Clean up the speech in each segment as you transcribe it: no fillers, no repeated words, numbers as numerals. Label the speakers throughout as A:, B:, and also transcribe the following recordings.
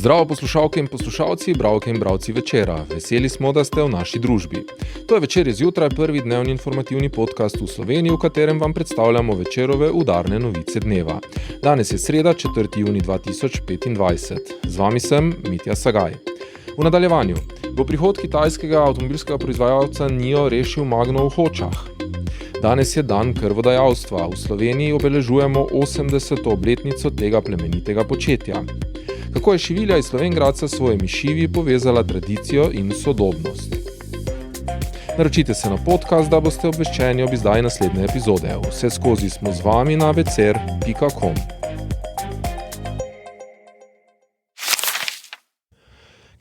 A: Zdravo poslušalke in poslušalci, bralke in bralci Večera. Veseli smo, da ste v naši družbi. To je Večer zjutraj, prvi dnevni informativni podcast v Sloveniji, v katerem vam predstavljamo Večerove udarne novice dneva. Danes je sreda, 4. junij 2025. Z vami sem Mitja Sagaj. V nadaljevanju bo prihod kitajskega avtomobilskega proizvajalca NIO rešil Magno v Hočah. Danes je dan krvodajalstva. V Sloveniji obeležujemo 80. obletnico tega plemenitega početja. Kako je šivilja iz Slovenj Gradca s svojimi šivi povezala tradicijo in sodobnost. Naročite se na podcast, da boste obveščeni ob izdaji naslednje epizode. Vse skozi smo z vami na vcer.com.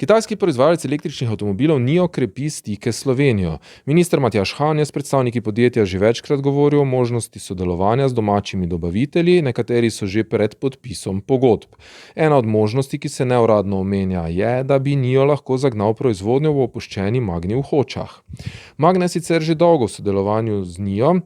A: Kitajski proizvajalec električnih avtomobilov NIO krepi stike s Slovenijo. Minister Matjaž Han je s predstavniki podjetja že večkrat govoril o možnosti sodelovanja z domačimi dobavitelji, nekateri so že pred podpisom pogodb. Ena od možnosti, ki se neuradno omenja, je, da bi NIO lahko zagnal proizvodnjo v opuščeni Magni v Hočah. Magna je sicer že dolgo v sodelovanju z NIO,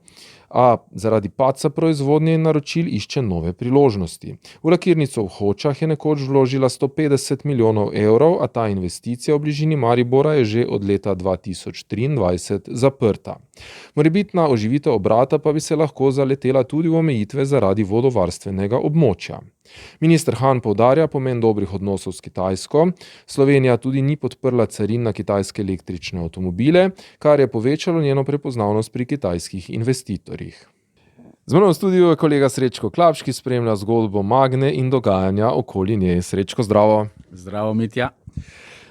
A: a zaradi padca proizvodnje in naročil išče nove priložnosti. V lakirnico v Hočah je nekoč vložila 150 milijonov evrov, a ta investicija v bližini Maribora je že od leta 2023 zaprta. Morebitna oživitev obrata pa bi se lahko zaletela tudi v omejitve zaradi vodovarstvenega območja. Minister Han poudarja pomen dobrih odnosov s Kitajsko. Slovenija tudi ni podprla carin na kitajske električne avtomobile, kar je povečalo njeno prepoznavnost pri kitajskih investitorjih. Z mano v studiu je kolega Srečko Klapš, ki spremlja zgodbo Magne in dogajanja okoli nje. Srečko, zdravo.
B: Zdravo, Mitja.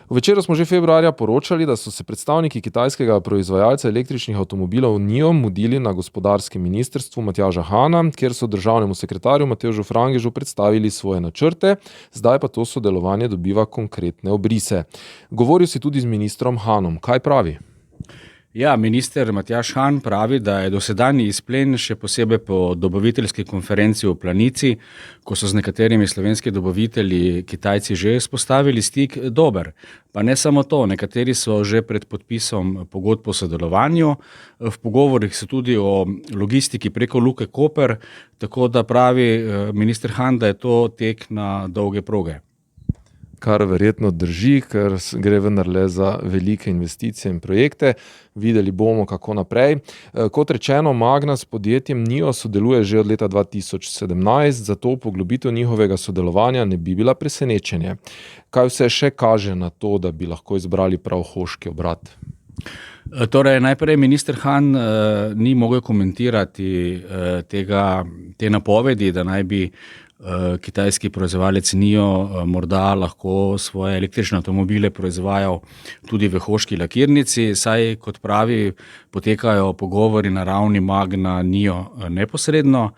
A: V Večeru smo že februarja poročali, da so se predstavniki kitajskega proizvajalca električnih avtomobilov NIO mudili na gospodarskem ministrstvu Matjaža Hana, kjer so državnemu sekretarju Matevžu Frangežu predstavili svoje načrte, zdaj pa to sodelovanje dobiva konkretne obrise. Govoril si tudi z ministrom Hanom. Kaj pravi?
B: Ja, minister Matjaž Han pravi, da je dosedanji izplen še posebej po dobaviteljski konferenci v Planici, ko so z nekaterimi slovenski dobavitelji Kitajci že spostavili stik, dober. Pa ne samo to, nekateri so že pred podpisom pogodb o sodelovanju, v pogovorih so tudi o logistiki preko Luke Koper, tako da pravi minister Han, da je to tek na dolge proge.
A: Kar verjetno drži, ker gre vendarle za velike investicije in projekte. Videli bomo, kako naprej. Kot rečeno, Magna s podjetjem NIO sodeluje že od leta 2017, zato poglobitev njihovega sodelovanja ne bi bila presenečenje. Kaj vse še kaže na to, da bi lahko izbrali prav hoški obrat?
B: Torej, najprej minister Han ni mogel komentirati te napovedi, da naj bi kitajski proizvajalec NIO morda lahko svoje električne avtomobile proizvajal tudi v hoški lakirnici, saj, kot pravi, potekajo pogovori na ravni Magna NIO neposredno.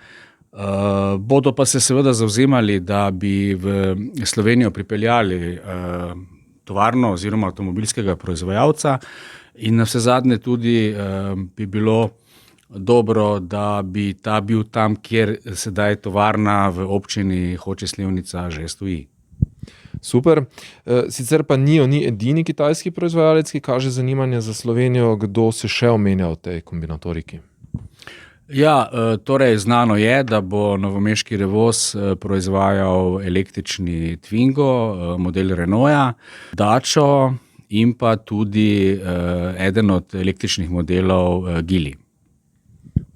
B: Bodo pa se seveda zavzemali, da bi v Slovenijo pripeljali tovarno oziroma avtomobilskega proizvajalca in navsezadnje tudi bi bilo dobro, da bi ta bil tam, kjer sedaj tovarna v občini Hoče - Slivnica že stoji.
A: Super. Sicer pa NIO ni edini kitajski proizvajalec, ki kaže zanimanje za Slovenijo. Kdo se še omenja v tej kombinatoriki?
B: Ja, torej znano je, da bo novomeški Revoz proizvajal električni Twingo, model Renaulta, Dačo in pa tudi eden od električnih modelov Geely.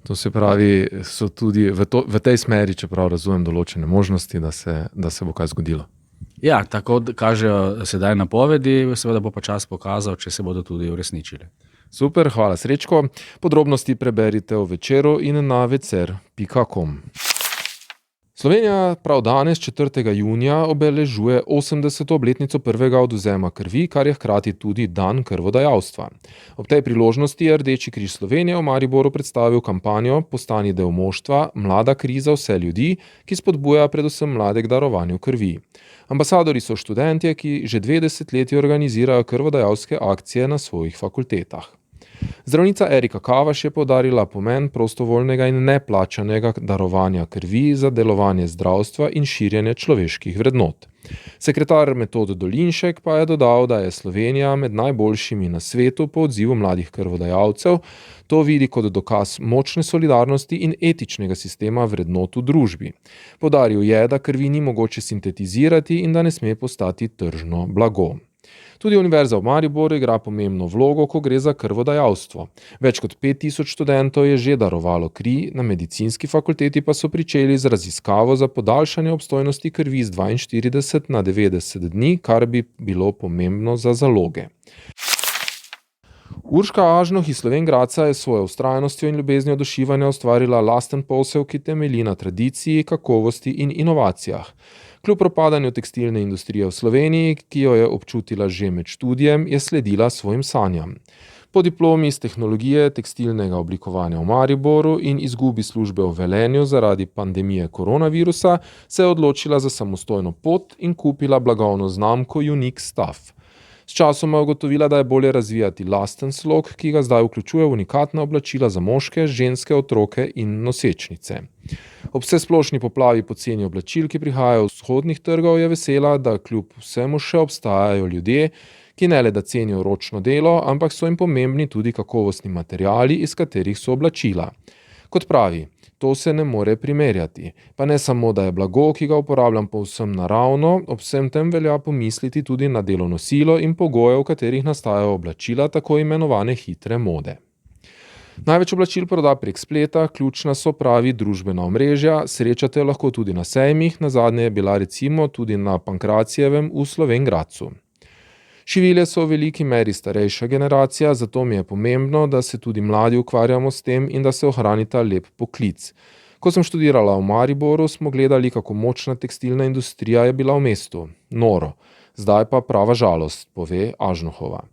A: To se pravi, so tudi v tej smeri, čeprav razumem, določene možnosti, da se bo kaj zgodilo.
B: Ja, tako kažejo sedaj napovedi, seveda bo pa čas pokazal, če se bodo tudi uresničile.
A: Super, hvala Srečko. Podrobnosti preberite v Večeru in na vcer.com. Slovenija prav danes, 4. junija, obeležuje 80. obletnico prvega odvzema krvi, kar je hkrati tudi dan krvodajalstva. Ob tej priložnosti je Rdeči križ Slovenije v Mariboru predstavil kampanjo Postani del moštva, mlada kri za vse ljudi, ki spodbuja predvsem mlade k darovanju krvi. Ambasadori so študentje, ki že 2 desetletji organizirajo krvodajalske akcije na svojih fakultetah. Zdravnica Erika Kavaš je poudarila pomen prostovoljnega in neplačanega darovanja krvi za delovanje zdravstva in širjenje človeških vrednot. Sekretar Metod Dolinšek pa je dodal, da je Slovenija med najboljšimi na svetu po odzivu mladih krvodajalcev. To vidi kot dokaz močne solidarnosti in etičnega sistema vrednot v družbi. Poudaril je, da krvi ni mogoče sintetizirati in da ne sme postati tržno blago. Tudi Univerza v Mariboru igra pomembno vlogo, ko gre za krvodajalstvo. Več kot 5000 študentov je že darovalo kri, na medicinski fakulteti pa so pričeli z raziskavo za podaljšanje obstojnosti krvi z 42 na 90 dni, kar bi bilo pomembno za zaloge. Urška Ažnoh iz Slovenj Gradca je s svojo vztrajnostjo in ljubeznijo do šivanja ustvarila lasten posel, ki temelji na tradiciji, kakovosti in inovacijah. Kljub propadanju tekstilne industrije v Sloveniji, ki jo je občutila že med študijem, je sledila svojim sanjam. Po diplomi iz tehnologije tekstilnega oblikovanja v Mariboru in izgubi službe v Velenju zaradi pandemije koronavirusa se je odločila za samostojno pot in kupila blagovno znamko Unique Stuff. S časom je ugotovila, da je bolje razvijati lasten slog, ki ga zdaj vključuje unikatna oblačila za moške, ženske, otroke in nosečnice. Ob vsesplošni poplavi poceni oblačil, ki prihajajo z vzhodnih trgov, je vesela, da kljub vsemu še obstajajo ljudje, ki ne le da cenijo ročno delo, ampak so jim pomembni tudi kakovostni materiali, iz katerih so oblačila. Kot pravi, to se ne more primerjati. Pa ne samo, da je blago, ki ga uporabljam povsem naravno, ob vsem tem velja pomisliti tudi na delovno silo in pogoje, v katerih nastajajo oblačila, tako imenovane hitre mode. Največ oblačil proda prek spleta, ključna so pravi družbena omrežja, srečate jo lahko tudi na sejmih, nazadnje je bila recimo tudi na Pankracijevem v Slovenj Gradcu. Šivilje so v veliki meri starejša generacija, zato mi je pomembno, da se tudi mladi ukvarjamo s tem in da se ohrani ta lep poklic. Ko sem študirala v Mariboru, smo gledali, kako močna tekstilna industrija je bila v mestu. Noro. Zdaj pa prava žalost, pove Ažnohova.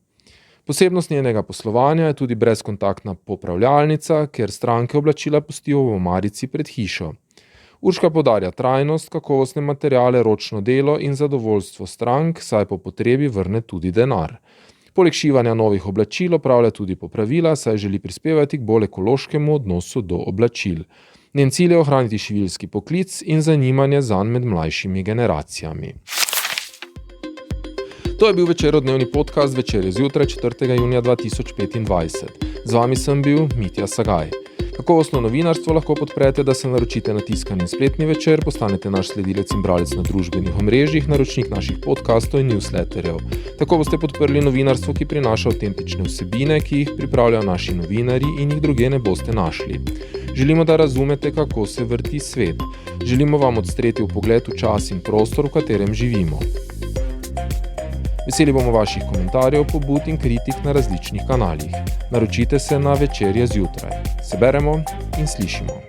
A: Posebnost njenega poslovanja je tudi brezkontaktna popravljalnica, ker stranke oblačila pustijo v omarici pred hišo. Urška poudarja trajnost, kakovostne materiale, ročno delo in zadovoljstvo strank, saj po potrebi vrne tudi denar. Poleg šivanja novih oblačil opravlja tudi popravila, saj želi prispevati k bolj ekološkemu odnosu do oblačil. Njen cilj je ohraniti šiviljski poklic in zanimanje zanj med mlajšimi generacijami. To je bil večerodnevni podcast Večerje zjutraj 4. junija 2025. Z vami sem bil Mitja Sagaj. Kakovostno novinarstvo lahko podprete, da se naročite na tiskani spletni večer, postanete naš sledilec in bralec na družbenih omrežjih, naročnik naših podcastov in newsletterjev. Tako boste podprli novinarstvo, ki prinaša avtentične vsebine, ki jih pripravljajo naši novinarji in jih drugje ne boste našli. Želimo, da razumete, kako se vrti svet. Želimo vam odstreti vpogled v čas in prostor, v katerem živimo. Veseli bomo vaših komentarjev, pobud in kritik na različnih kanalih. Naročite se na Večerje zjutraj. Se beremo in slišimo.